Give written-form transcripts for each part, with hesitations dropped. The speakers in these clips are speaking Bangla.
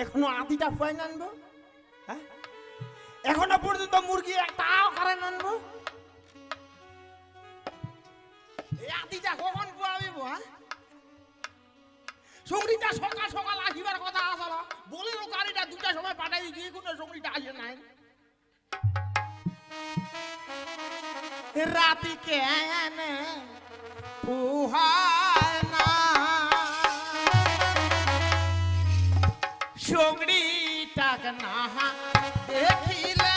এখনো আদিটা পয়েন্ট আনবো, হ্যাঁ এখনো পর্যন্ত মুরগি একটাও কারেন্ট আনবো, এই আদিটা কখন পোয়াবিব? হ্যাঁ সঙ্গীটা সকাল সকাল আসিবার কথা আসলো, বলিল গাড়িটা দুটার সময় পাঠাই দিয়েছি, কোনো সঙ্গীটা আসে নাই। রাতি কেনে পুহায় না, সঙ্গীটাকে না দেখিলে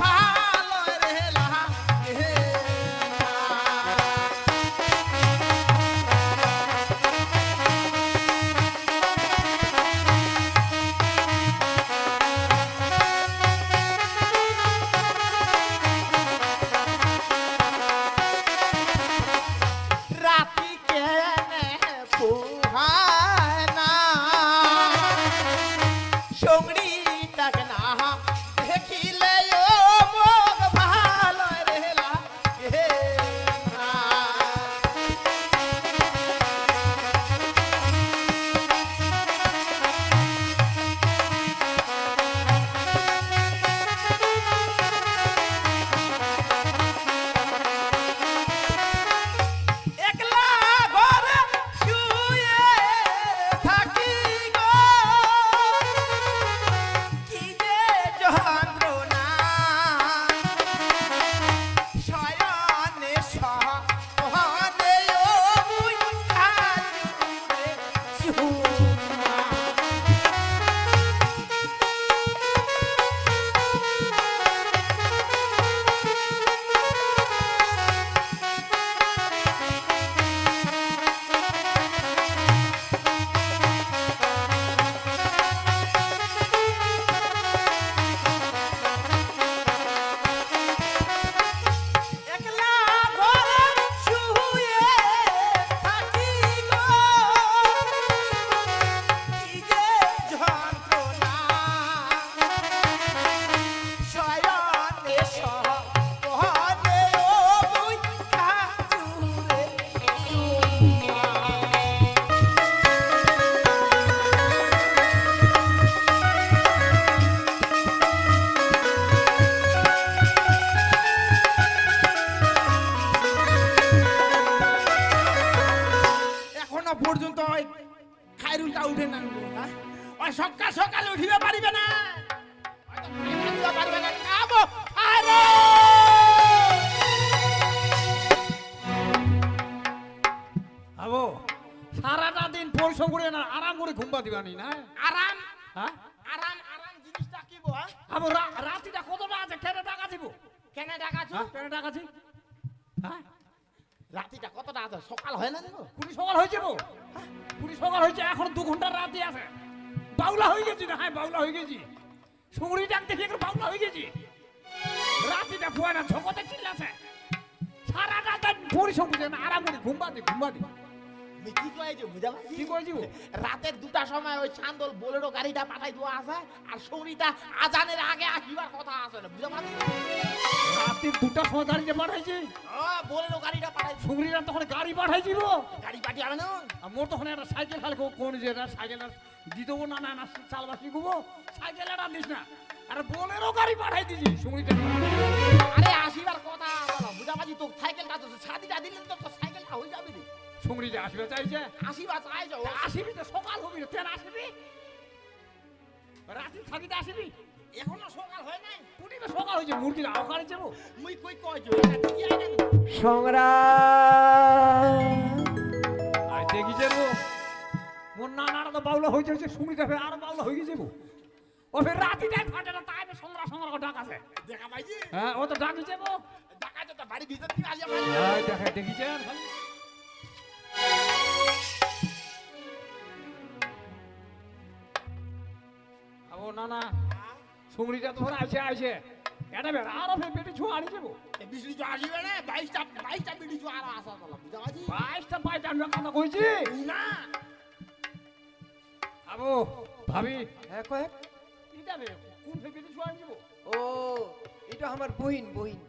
ভালো রেলা রাতি কেনে পুহায় না, সঙ্গীটাকে না দেখিলে মুখ ভালো রেলা একলা ঘরে শুয়ে থাকি গো, কি যে যন্ত্রণা শয়নে সহনে ও মুই কাজুরে চুমা। একলা ঘরে শুয়ে থাকি গো, কি যে যন্ত্রণা শয়নে সহনে ও মুই কাজুরে চুমা। এখনো পর্যন্ত ওই খায়রুলটা উঠে না, হ্যাঁ ওই সকাল সকালে উঠিতে পারিবে না, হয়তো খাইতে দিতে পারিবে না, খাবো আরে আবো সারাটা দিন পরিশ্রম করে না আরাম করে ঘুমবা দিবানি না? আরাম হ্যাঁ আরাম আরাম জিনিসটা কি বল? আবো রাতিটা কতটা আছে কেন টাকা দিব? কেন ডাকাছো? হ্যাঁ কেন টাকা দিব? হ্যাঁ রাতিটা কতটা আছে? সকাল হয় না নিব? পুরি সকাল হয়েছে গো, পুরি সকাল হয়েছে, এখন 2 ঘন্টার রাতি আছে। বাউলা হয়ে গেছি না? হ্যাঁ বাউলা হয়ে গেছি, সুমরি ডাক দেখে একটু বাউলা হয়ে গেছি। রাতিটা ফুয়ায় না ঝকতে চিল্লাছে, সারাটা দিন পরিশ্রম করে না আরাম করে ঘুমবা দি। আমি কি কইছো বুঝা পাইছি? কি করেছি? রাতের 2টার সময় ওই চান্দল বোলেরো গাড়িটা পাঠাই দেওয়া আছে, আর সঙ্গীটা আজানের আগে আসিবার কথা আছে না, বুঝা পাইছি? রাত্রির 2টার সময় গাড়িতে পাঠাইছি, বোলেরো গাড়িটা পাঠাই, সুমরিরা তখন গাড়ি পাঠাইছিল। গাড়ি পাঠিয়ে আনে না। আর মোর তখন একটা সাইকেল খালি কোন যে এটা সাইকেলটা দিতব না না না চালবা শিখবো, সাইকেল এটা দিস না, আর বোলেরো গাড়ি পাঠাই দিছি সুমরিটা। আরে আসিবার কথা বলো, বুঝা পাইছি? তো সাইকেলটা তো ছাদিটা দিলে তো তোর সাইকেলটা হয়ে যাবে রে। সুমরিটা আসবে চাইছে, আসিবা চাইছো? আসিবি তো সকাল হবি না, তেন আসবি রাত্রি থাকিতে আসবি। এখনো সকাল হয় নাই? পুটিতে সকাল হয়েছে, মুরগির আওকারে যাবো। মুই কই কইছো এটা কি আইনা? সংগ্রাম আই দেখি যাবো মোর নানারা তো বাউলা হয়ে যাচ্ছে, সুমরিটা ফের আরো বাউলা হয়ে যাবো। ও ফের রাতিটাই ফাটে না, তাই সংগ্রাম সংগ্রাম ডাক আছে। দেখা পাইছি? হ্যাঁ ও তো ডাকি যাবো। দেখাই তো বাড়ি ভিতর দিয়ে আসিয়া পাইছি। হ্যাঁ দেখা দেখিছেন খালি আবো না না সুমরিটা তখন আইছে এটা বের আরো ফের বেটি ছুঁ আনি যাবো। বিজলি তো আসিবে না, 22টা বিড়ি তো আরো আসা বলা, বুঝা পাইছি? 22টা বাইটা আমি কথা কইছি না আবো ভাবি হ্যাঁ কয়েক এটা বে কোন ফের বেটি ছুঁ আনি যাবো? ও এটা আমার বহিন বহিন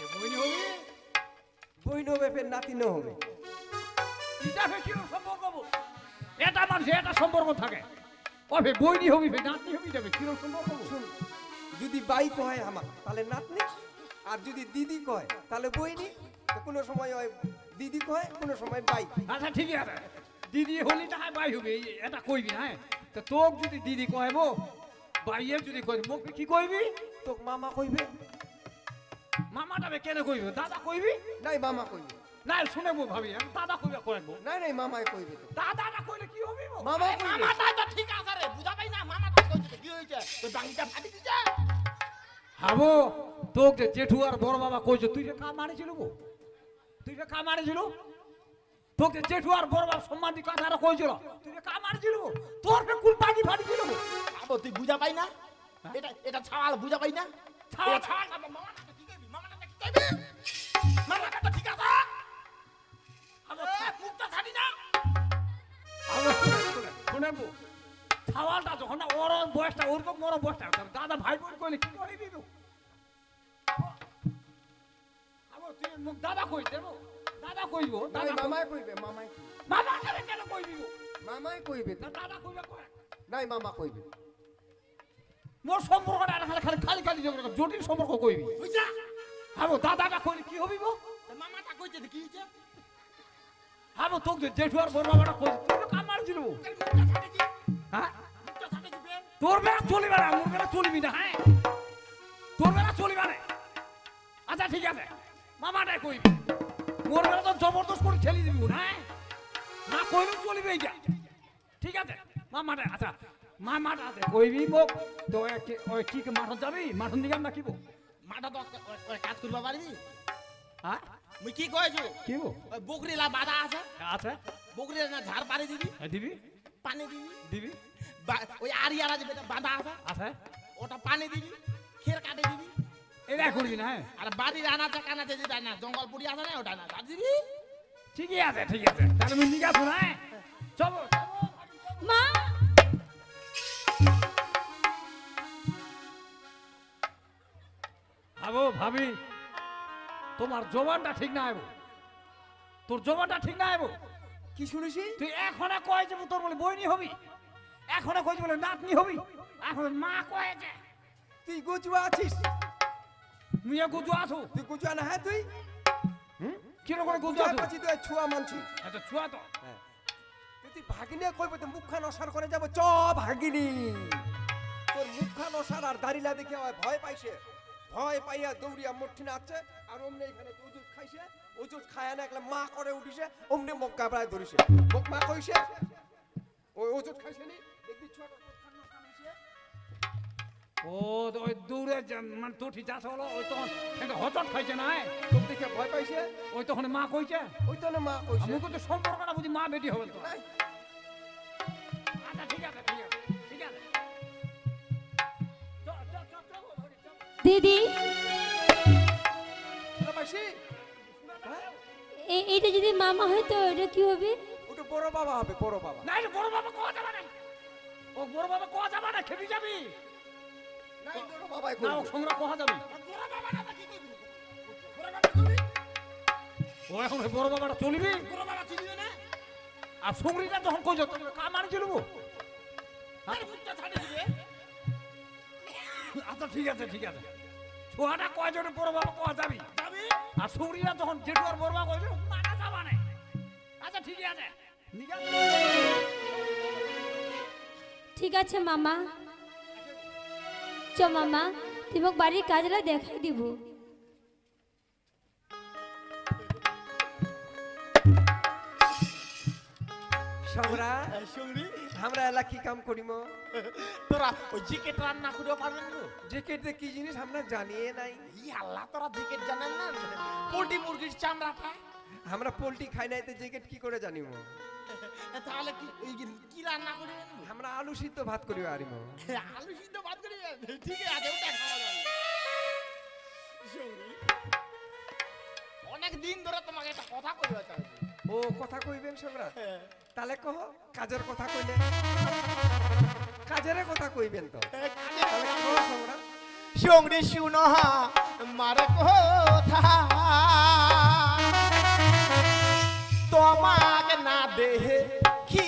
এ বইনি হবি বহিন হবে ফের নাতিনও হবে। এটা ফের কি সম্পর্ক হবো? এটা আমার মানুষের একটা সম্পর্ক থাকে কবে বইনি হবি ফে নাতনি হবি যাবে কিরকম সম্পর্ক শুন, যদি বাই কয় আমার তাহলে নাতনি, আর যদি দিদি কয় তাহলে বইনি। তো কোনো সময় হয় দিদি কয়, কোনো সময় বাই। আচ্ছা ঠিক আছে দিদি হলি না হয় বাই হবি এটা কইবি না তো তোক যদি দিদি কইব বাইয়ের যদি কই মোক কি কইবি তো মামা কইবে? মামাটা কেন কইবি দাদা কইবি নাই মামা কইবে। না শুনেবো ভাবি আমি দাদা কইবে কইবো নাই নাই মামাই কইবে তো। দাদাটা কইলে কি হবি গো? মামা কইবে। মামাটা তো ঠিক আছে রে, বুঝা পাই না মামাটা কইছে কি হইছে, তো বাঙ্গিটা ফাটি দিছে। হাবো তোক যে জেঠু আর বড় বাবা কইছে তুই যে কাম মারিছিল গো, তুই যে কাম মারিছিল তোকে জেঠু আর বড় বাবা সম্মান দি কথাটা কইছিল তুই যে কাম মারিছিল গো, তোর ফে কুল পাগি ফাটিছিল গো। আবো তুই বুঝা পাই না, এটা এটা ছাওয়াল বুঝা পাই না। ছাওয়াল, ছাওয়াল মামাটা তো ঠিক কইবি, মামাটা তো ঠিক কইবি, মামাটা তো ঠিক আছে। আবো মুখটা ছাড়ি না। শুনেবো ছাওয়ালটা যখন না ওর বয়সটা ওরকম বড় বয়সটা দাদা ভাই বোন কইলে কি করিবি গো? আবো তুই মুখ দাদা কই দেবো দাদা কইবো নাই দাদা মামাই কইবে, মামাই কইবে। মামা কেন কইবি গো? মামাই কইবে তো। না দাদা কইবে কয় নাই মামা কইবে। মোর সম্পর্কটা আর খালি খালি খালি জটিল সম্পর্ক কইবি বুঝা হাবো দাদাটা কইলে কি হবি গো? তো মামাটা কইছে তো কি হইছে, হাবো তোক যে জেঠু আর বড় বাবাটা কই তুই তো কাম মারছিল মুখটা ছাড়ি দি, হ্যাঁ মুখটা ছাড়ি দিবে। তোর বেলা চলিবে না মোর বেলা চলিবি না হ্যাঁ তোর বেলা চলিবে না। আচ্ছা ঠিক আছে মামাটাই কইবি মোর বেলা তো জবরদস্ত করে ঠেলি দিবি না না কইলেও চলিবে এইটা ঠিক আছে মামাটা আচ্ছা মামাটা আছে কইবি মোক তো ওই কি মাঠন যাবি মাঠন দিকে না কিবো মাটা তো ওই কাজ করবা পারবি। হ্যাঁ মুই কি কইছো, কিবো ওই বকরিলা বাধা আছে, আচ্ছা বকরিলা না ঝাড় পানি দিবি, দিবি পানি দিবি, দিবি ওই আরিয়ারা যে বাধা আছে আচ্ছা ওটা পানি দিবি, খের কাটে দিবি, এটা করবি না হ্যাঁ আর বাড়ির আনাচে কানাচে যেটা না জঙ্গল পুড়ি আছে না ওটা না তা দিবি। ঠিকই আছে ঠিক আছে তাহলে আমি নিয়ে আসবো না চলো মা ভাবো ভাবি তোমার জবানটা ঠিক না আইবো তোর জবানটা ঠিক না আইবো কি শুনেছি? তুই এখনো কয় যে তোর বলে বইনি হবি এখনো কয় যে বলে নাতনি হবি এখন মা কয় যে তুই গুজুয়া আছিস? মিয়া গুজু আছো তুই গুজুয়া না? হ্যাঁ তুই কিরকম করে গুজু গুজুয়া আছো পাচ্ছি তুই ছুয়া মানছি। আচ্ছা ছুয়া তো হ্যাঁ তুই ভাগিনে কইব তো মুখখান অসার করে যাব চ ভাগিনি। তোর মুখখান অসার আর দাড়িলা দেখে ভয় পাইছে, ভয় পাইয়া দৌড়িয়া মঠি নাচছে আর অমনে এখানে ওষুধ খাইছে, ওষুধ খায় না একলা মা করে উঠিছে, অমনে মুখ গাবড়ায় ধরিছে, মুখ মা কইছে ওই ওষুধ খাইছে নি দেখবি ছোট মুখখান নষ্ট হইছে। ও তো ওই দূরে মানে তো ঠিক আছে হলো ওই তখন একটা হচট খাইছে না তোর দেখে ভয় পাইছে, ওই তখন মা কইছে ওই তো না মা কইছে। আমি কিন্তু সম্পর্কটা বুঝি মা বেটি হবে তো নাই, আচ্ছা ঠিক আছে ঠিক আছে ঠিক আছে দিদি শোনা পাইছি? হ্যাঁ এইটা যদি মামা হয় তো এটা কি হবে? ওটা বড় বাবা হবে, বড় বাবা। না এটা বড় বাবা কোয়া যাবে না ও বড় বাবা কোয়া যাবে না খেপি যাবি নাই বড় বাবাই না ও কইবে। সংগ্রহ কোয়া যাবি বুড়া বাবাটা তো কি করবি, বুড়া বাবা করবি, ও এখন ওই বড় বাবাটা চলিবি বুড়া বাবা চিনিবে না, আর সংগ্রীটা যখন কই যত কাম আনি চলবো আর মুখটা ছাড়ি দিবে। আচ্ছা ঠিক আছে ছোয়াটা কয় জনে বড় বাবা কোয়া যাবি যাবি আর সংগ্রীরা যখন জেঠু আর বড় বাবা কইবে মানা যাবা না আচ্ছা ঠিক আছে ঠিক আছে মামা চ মামা তুমি বাড়ির কাজটা দেখাই দিব। সম্রাট সঙ্গী আমরা এলা কি কাম করিম? তোরা ওই জিকেট রান্না করে পারবেন না, জ্যাকেট কি জিনিস আমরা জানিয়ে নাই। ই আল্লাহ তোরা জিকেট জানেন না, পোল্ট্রি মুরগির চামড়াটা, আমরা পোল্ট্রি খাই নাই তো জ্যাকেট কি করে জানিম? তাহলে কি ওই কি রান্না করবেন? আমরা আলু সিদ্ধ ভাত করিব আরিম। আলু সিদ্ধ বাদ করবেন, ঠিক আছে ওটা খাওয়া যাবে। সঙ্গী অনেক দিন ধরে তোমাকে একটা কথা কইবা চাই। ও কথা কইবেন সম্রাট? তাহলে কহ কাজের কথা কইলে কাজের কথা কইবেন তো তাহলে কহ সম্রাট। সঙ্গী শুনো মারে কথা তোমাকে না দেখি